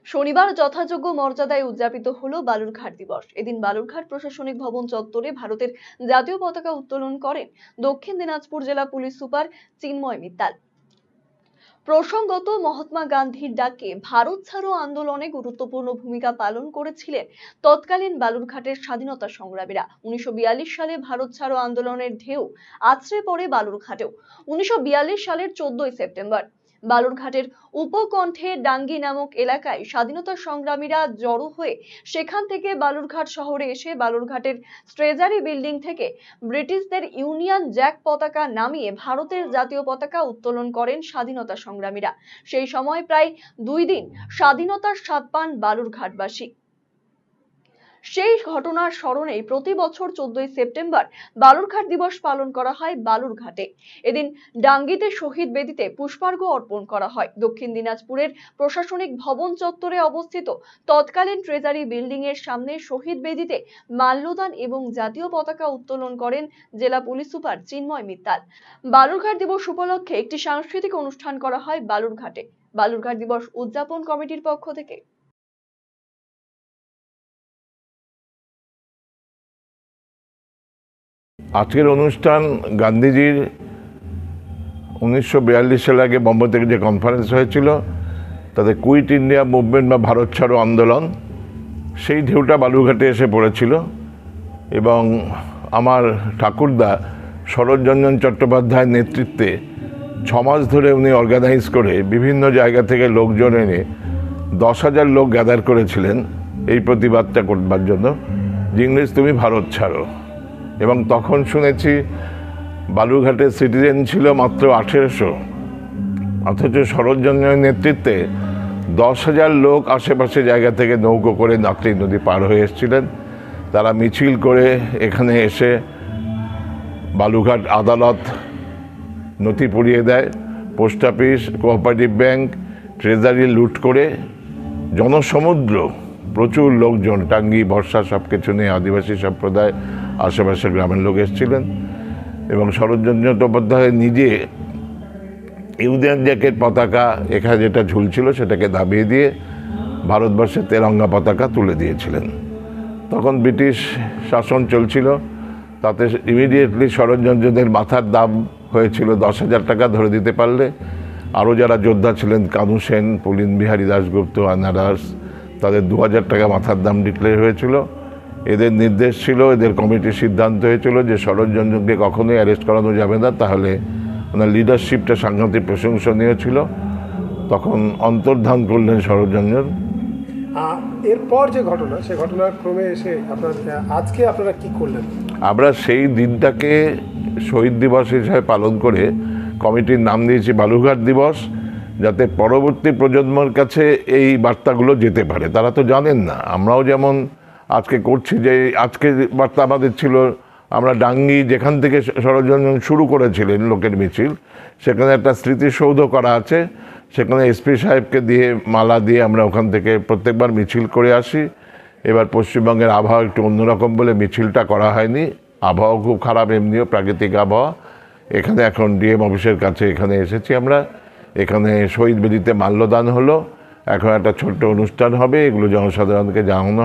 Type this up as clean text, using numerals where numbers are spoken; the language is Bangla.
শনিবার যথাযোগ্য মর্যাদায় উদযাপিত হলো বালুরঘাট দিবস। এদিন বালুরঘাট প্রশাসনিক ভবন চত্বরে ভারতের জাতীয় পতাকা উত্তোলন করেন দক্ষিণ দিনাজপুর জেলা পুলিশ সুপার চিন্ময় মিত্তাল। প্রসঙ্গত, মহাত্মা গান্ধীর ডাকে ভারত ছাড়ো আন্দোলনে গুরুত্বপূর্ণ ভূমিকা পালন করেছিলেন তৎকালীন বালুরঘাটের স্বাধীনতা সংগ্রামীরা। 1942 সালে ভারত ছাড়ো আন্দোলনের ঢেউ আছড়ে পড়ে বালুরঘাটেও। 1942 সালের 14ই সেপ্টেম্বর বালুরঘাটের উপকণ্ঠে ডাঙ্গি নামক এলাকায় স্বাধীনতা সংগ্রামীরা জড়ো হয়ে সেখান থেকে বালুরঘাট শহরে এসে বালুরঘাটের ট্রেজারি বিল্ডিং থেকে ব্রিটিশদের ইউনিয়ন জ্যাক পতাকা নামিয়ে ভারতের জাতীয় পতাকা উত্তোলন করেন স্বাধীনতা সংগ্রামীরা। সেই সময় প্রায় 2 দিন স্বাধীনতার স্বাদ পান বালুরঘাটবাসী। সেই ঘটনার স্মরণে প্রতি বছর 14ই সেপ্টেম্বর বালুরঘাট দিবস পালন করা হয় বালুরঘাটে। এদিন ডাঙ্গিতে শহীদ বেদিতে পুষ্পার্ঘ্য অর্পণ করা হয়। দক্ষিণ দিনাজপুরের প্রশাসনিক ভবন চত্বরে অবস্থিত তৎকালীন ট্রেজারি বিল্ডিং এর সামনে শহীদ বেদিতে মাল্যদান এবং জাতীয় পতাকা উত্তোলন করেন জেলা পুলিশ সুপার চিন্ময় মিত্তাল। বালুরঘাট দিবস উপলক্ষে একটি সাংস্কৃতিক অনুষ্ঠান করা হয় বালুরঘাটে। বালুরঘাট দিবস উদযাপন কমিটির পক্ষ থেকে আজকের অনুষ্ঠান গান্ধীজির 1942 সালে আগে বম্বে থেকে যে কনফারেন্স হয়েছিল তাতে কুইট ইন্ডিয়া মুভমেন্ট বা ভারত ছাড়ো আন্দোলন, সেই ঢেউটা বালুরঘাটে এসে পড়েছিল এবং আমার ঠাকুরদা শরৎরঞ্জন চট্টোপাধ্যায়ের নেতৃত্বে 6 মাস ধরে উনি অর্গানাইজ করে বিভিন্ন জায়গা থেকে লোকজন এনে 10,000 লোক গ্যাদার করেছিলেন এই প্রতিবাদটা করবার জন্য যে ইংরেজ তুমি ভারত ছাড়ো। এবং তখন শুনেছি বালুরঘাটের সিটিজেন ছিল মাত্র 1800, অথচ শরৎরঞ্জনের নেতৃত্বে 10,000 লোক আশেপাশে জায়গা থেকে নৌকো করে নাকড়ি নদী পার হয়ে এসেছিলেন। তারা মিছিল করে এখানে এসে বালুরঘাট আদালত নথি পুড়িয়ে দেয়, post office, cooperative bank, treasury লুট করে জনসমুদ্র, প্রচুর লোকজন, টাঙ্গি বর্ষা সব কিছু নিয়ে আদিবাসী সম্প্রদায় আশেপাশের গ্রামের লোক এসেছিলেন এবং শরৎচন্দ্র চট্টোপাধ্যায় নিজে ইউনিয়ন জ্যাকের পতাকা এখানে যেটা ঝুলছিল সেটাকে দাবিয়ে দিয়ে ভারতবর্ষের তেরঙ্গা পতাকা তুলে দিয়েছিলেন। তখন ব্রিটিশ শাসন চলছিল, তাতে ইমিডিয়েটলি শরৎচন্দ্রদের মাথার দাম হয়েছিল 10,000 টাকা ধরে দিতে পারলে। আরও যারা যোদ্ধা ছিলেন কানু সেন, পুলিন বিহারী দাশগুপ্ত, আনারস, তাদের 2,000 টাকা মাথার দাম ডিক্লেয়ার হয়েছিল। এদের নির্দেশ ছিল, এদের কমিটির সিদ্ধান্ত হয়েছিল যে শরৎচন্দ্রকে কখনোই অ্যারেস্ট করানো যাবে না, তাহলে ওনার লিডারশিপটা সাংঘাতিক প্রশংসনীয় ছিল। তখন অন্তর্ধান করলেন শরৎচন্দ্র। এরপর যে ঘটনা, সে ঘটনার ক্রমে এসে আজকে আপনারা কি করলেন? আমরা সেই দিনটাকে শহীদ দিবস হিসাবে পালন করে কমিটির নাম দিয়েছি বালুরঘাট দিবস, যাতে পরবর্তী প্রজন্মের কাছে এই বার্তাগুলো যেতে পারে। তারা তো জানেন না, আমরাও যেমন আজকে করছি যে আজকে বার্তা আমাদের ছিল, আমরা ডাঙ্গি যেখান থেকে শরৎচন্দ্র শুরু করেছিলেন লোকের মিছিল, সেখানে একটা স্মৃতিসৌধ করা আছে, সেখানে এসপি সাহেবকে দিয়ে মালা দিয়ে আমরা ওখান থেকে প্রত্যেকবার মিছিল করে আসি। এবার পশ্চিমবঙ্গের আবহাওয়া একটু অন্যরকম বলে মিছিলটা করা হয়নি, আবহাওয়া খুব খারাপ, এমনিও প্রাকৃতিক আবহাওয়া। এখানে এখন ডিএম অফিসের কাছে এখানে এসেছি আমরা, এখানে শহীদ বেদিতে মাল্যদান হলো, এখন একটা ছোট্ট অনুষ্ঠান হবে, এগুলো জনসাধারণকে জানানো